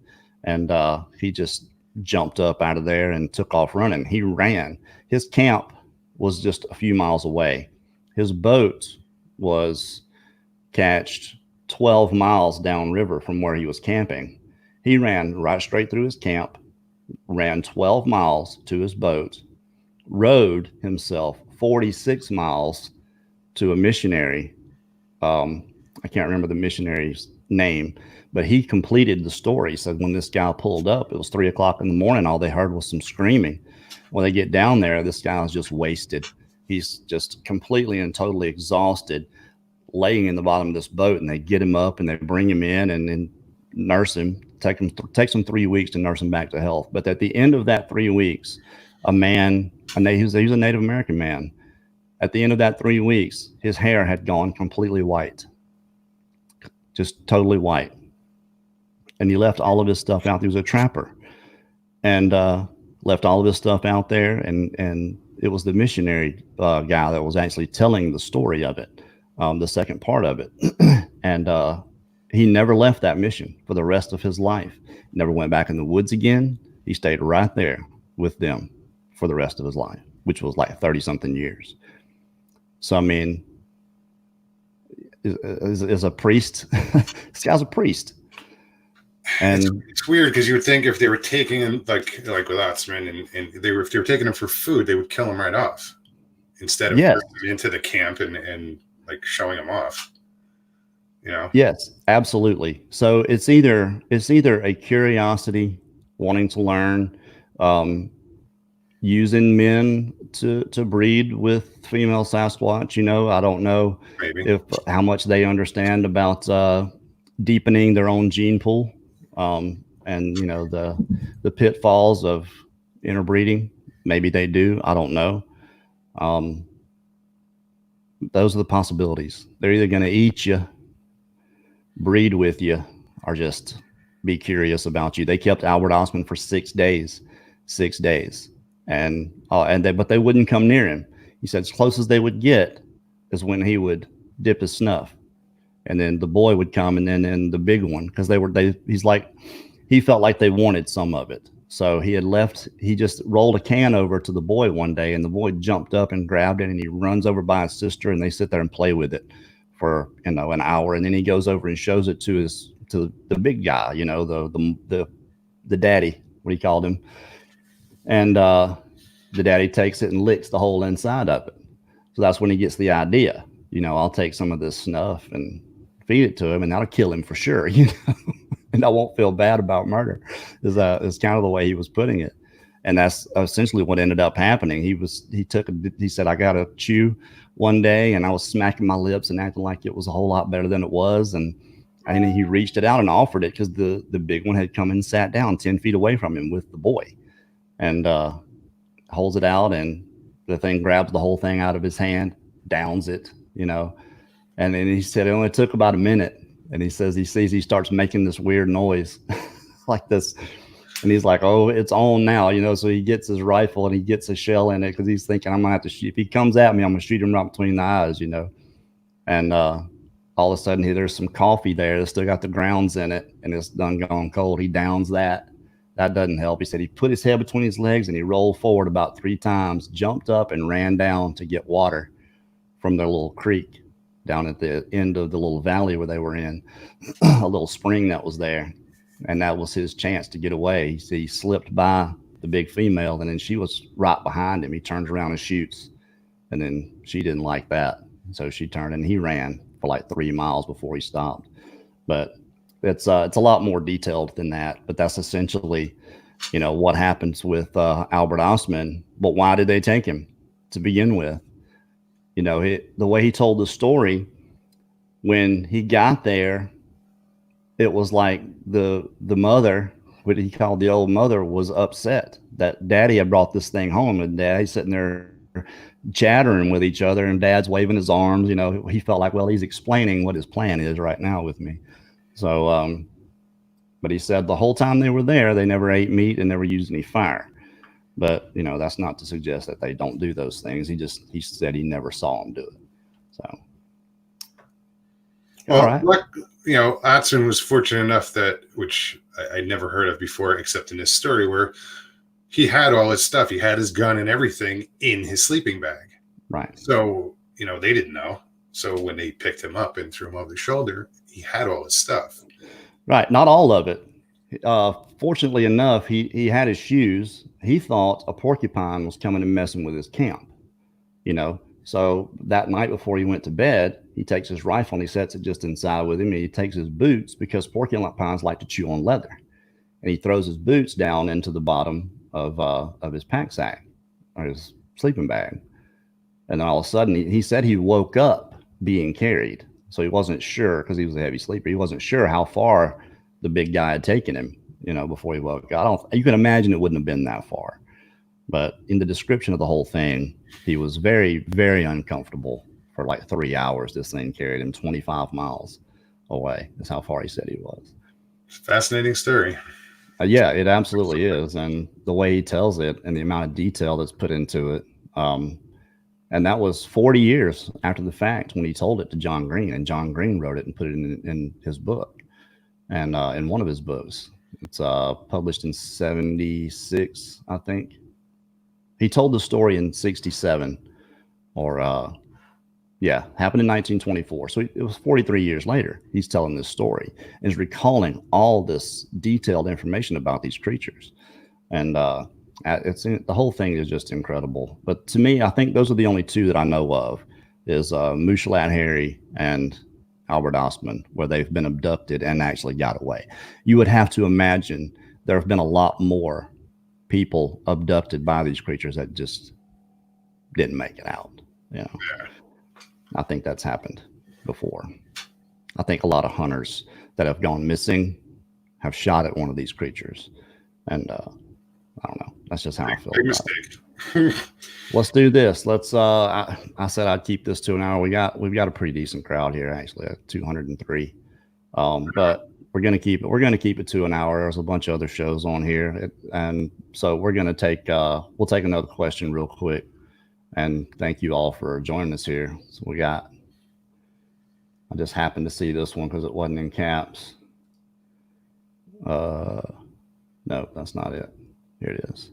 And he just jumped up out of there and took off running. He ran. His camp was just a few miles away. His boat was cached 12 miles downriver from where he was camping. He ran right straight through his camp, ran 12 miles to his boat, rowed himself 46 miles to a missionary. I can't remember the missionary's name, but he completed the story. He said when this guy pulled up, it was 3 o'clock in the morning. All they heard was some screaming. When they get down there, this guy was just wasted. He's just completely and totally exhausted, laying in the bottom of this boat, and they get him up and they bring him in and then nurse him. Takes him 3 weeks to nurse him back to health. But at the end of that 3 weeks, he was a Native American man. At the end of that 3 weeks, his hair had gone completely white, just totally white. And he left all of his stuff out. He was a trapper, and left all of his stuff out there. And it was the missionary guy that was actually telling the story of it, the second part of it. And he never left that mission for the rest of his life. Never went back in the woods again. He stayed right there with them for the rest of his life, which was like 30 something years. So, I mean, is a priest, this guy's a priest. And it's weird because you would think if they were taking him like with Ostman and if they were taking him for food, they would kill him right off instead of bringing him into the camp and like showing him off. You know? Yes, absolutely. So it's either a curiosity, wanting to learn, using men to breed with female Sasquatch. You know, I don't know how much they understand about deepening their own gene pool, and you know the pitfalls of interbreeding. Maybe they do. I don't know. Those are the possibilities. They're either going to eat you, breed with you, or just be curious about you. They kept Albert Ostman for 6 days, but they wouldn't come near him. He said as close as they would get is when he would dip his snuff, and then the boy would come, and then the big one, because he felt like they wanted some of it. So he just rolled a can over to the boy one day, and the boy jumped up and grabbed it, and he runs over by his sister, and they sit there and play with it for, you know, an hour. And then he goes over and shows it to the big guy, you know, the daddy, what he called him. And the daddy takes it and licks the whole inside of it. So that's when he gets the idea, you know, I'll take some of this snuff and feed it to him, and that'll kill him for sure, you know. And I won't feel bad about murder is kind of the way he was putting it. And that's essentially what ended up happening. He said, I got to chew one day, and I was smacking my lips and acting like it was a whole lot better than it was. And he reached it out and offered it because the big one had come and sat down 10 feet away from him with the boy, and holds it out, and the thing grabs the whole thing out of his hand, downs it, you know. And then he said it only took about a minute. And he says he starts making this weird noise like this. And he's like, oh, it's on now, you know. So he gets his rifle and he gets a shell in it because he's thinking, I'm going to have to shoot. If he comes at me, I'm going to shoot him right between the eyes, you know. And all of a sudden, there's some coffee there that's still got the grounds in it, and it's done gone cold. He downs that. That doesn't help. He said he put his head between his legs and he rolled forward about 3 times, jumped up and ran down to get water from their little creek down at the end of the little valley where they were in, a little spring that was there. And that was his chance to get away. He slipped by the big female, and then she was right behind him. He turns around and shoots, and then she didn't like that. So she turned, and he ran for like 3 miles before he stopped. But it's a lot more detailed than that. But that's essentially, you know, what happens with Albert Ostman. But why did they take him to begin with? You know, the way he told the story, when he got there, it was like the mother, what he called the old mother, was upset that daddy had brought this thing home, and daddy's sitting there chattering with each other, and dad's waving his arms. You know, he felt like, well, he's explaining what his plan is right now with me. So, but he said the whole time they were there, they never ate meat and never used any fire. But, you know, that's not to suggest that they don't do those things. He said he never saw them do it. So, well, all right. You know, Ostman was fortunate enough that, which I never heard of before, except in this story, where he had all his stuff. He had his gun and everything in his sleeping bag. Right. So, you know, they didn't know. So when they picked him up and threw him over the shoulder, he had all his stuff. Right. Not all of it. Fortunately enough, he had his shoes. He thought a porcupine was coming and messing with his camp, you know. So that night before he went to bed, he takes his rifle and he sets it just inside with him. And he takes his boots, because porcupines like to chew on leather. And he throws his boots down into the bottom of his pack sack or his sleeping bag. And then all of a sudden, he said he woke up being carried. So he wasn't sure, because he was a heavy sleeper. He wasn't sure how far the big guy had taken him, you know, before he woke up. You can imagine it wouldn't have been that far. But in the description of the whole thing, he was very, very uncomfortable for like 3 hours. This thing carried him 25 miles away. That's how far he said he was. Fascinating story. Yeah, it absolutely is. And the way he tells it and the amount of detail that's put into it. And that was 40 years after the fact when he told it to John Green. And John Green wrote it and put it in his book. And in one of his books, it's published in 76, I think. He told the story in 67, or happened in 1924. So it was 43 years later. He's telling this story and is recalling all this detailed information about these creatures. And the whole thing is just incredible. But to me, I think those are the only two that I know of, is Mushlat Harry and Albert Ostman, where they've been abducted and actually got away. You would have to imagine there have been a lot more people abducted by these creatures that just didn't make it out. You know, yeah. I think that's happened before. I think a lot of hunters that have gone missing have shot at one of these creatures. And I don't know. That's just how I feel. Big mistake. Let's do this. Let's. I said I'd keep this to an hour. We've got a pretty decent crowd here, actually, at 203. But we're gonna keep it to an hour. There's a bunch of other shows on here, and so we're gonna take. We'll take another question real quick, and thank you all for joining us here. So we got. I just happened to see this one because it wasn't in caps. No, that's not it. Here it is.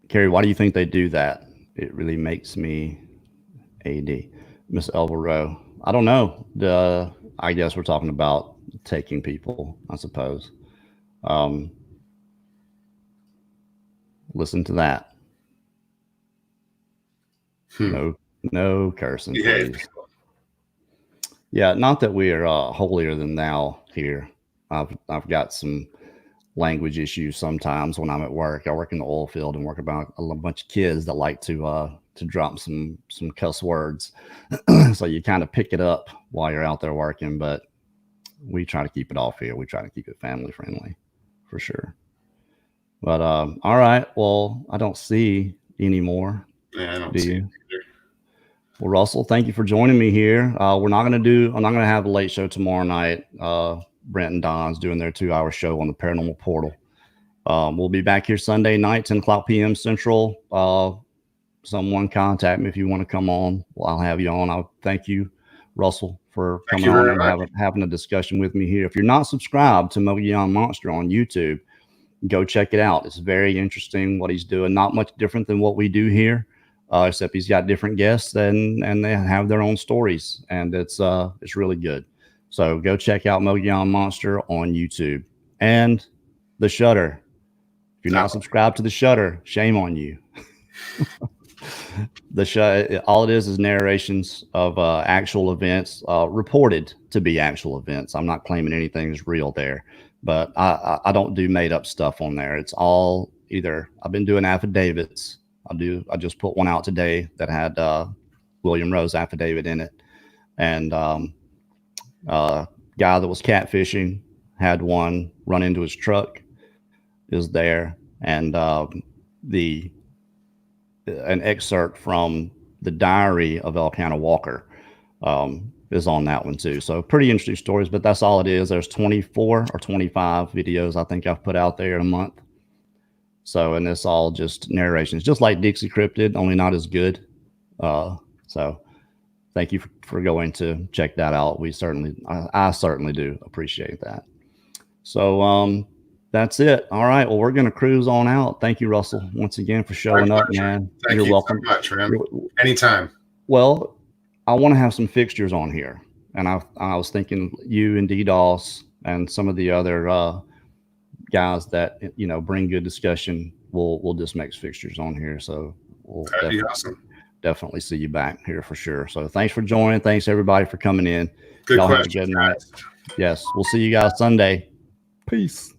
Carrie, why do you think they do that? It really makes me AD. Miss Elvero. I don't know. I guess we're talking about taking people, I suppose. Listen to that. No cursing, please. Yeah, not that we are holier than thou here. I've got some language issues sometimes when I'm at work. I work in the oil field and work about a bunch of kids that like to drop some cuss words. So you kind of pick it up while you're out there working, but we try to keep it off here. We try to keep it family friendly for sure. But all right. Well, I don't see any more. Yeah, I don't see it either. Well, Russell, thank you for joining me here. I'm not going to have a late show tomorrow night. Brent and Don's doing their 2-hour show on the Paranormal Portal. We'll be back here Sunday night, 10 o'clock p.m. Central. Someone contact me if you want to come on. Well, I'll have you on. I'll thank you, Russell, for coming on and having a discussion with me here. If you're not subscribed to Mogollon Monster on YouTube, go check it out. It's very interesting what he's doing. Not much different than what we do here, except he's got different guests and they have their own stories, and it's really good. So go check out Mogollon Monster on YouTube and the Shutter. If you're not subscribed to the Shutter, shame on you. The show, all it is narrations of actual events, reported to be actual events. I'm not claiming anything is real there, but I don't do made up stuff on there. It's all I've been doing affidavits. I just put one out today that had William Rose affidavit in it, and guy that was catfishing had one run into his truck is there, and an excerpt from the diary of Elkanah Walker is on that one too. So pretty interesting stories, but that's all it is. There's 24 or 25 videos I think I've put out there in a month. So, and it's all just narrations, just like Dixie Cryptid, only not as good. So thank you for going to check that out. I certainly do appreciate that. So that's it. All right. Well, we're going to cruise on out. Thank you, Russell, once again for showing up, man. You're welcome. So much, man. Anytime. Well, I want to have some fixtures on here, and I was thinking you and DDoS and some of the other guys that bring good discussion. We'll just make fixtures on here, so that'd be awesome. Definitely see you back here for sure. So thanks for joining. Thanks everybody for coming in. Good Y'all question. have a good night. Yes, we'll see you guys Sunday. Peace.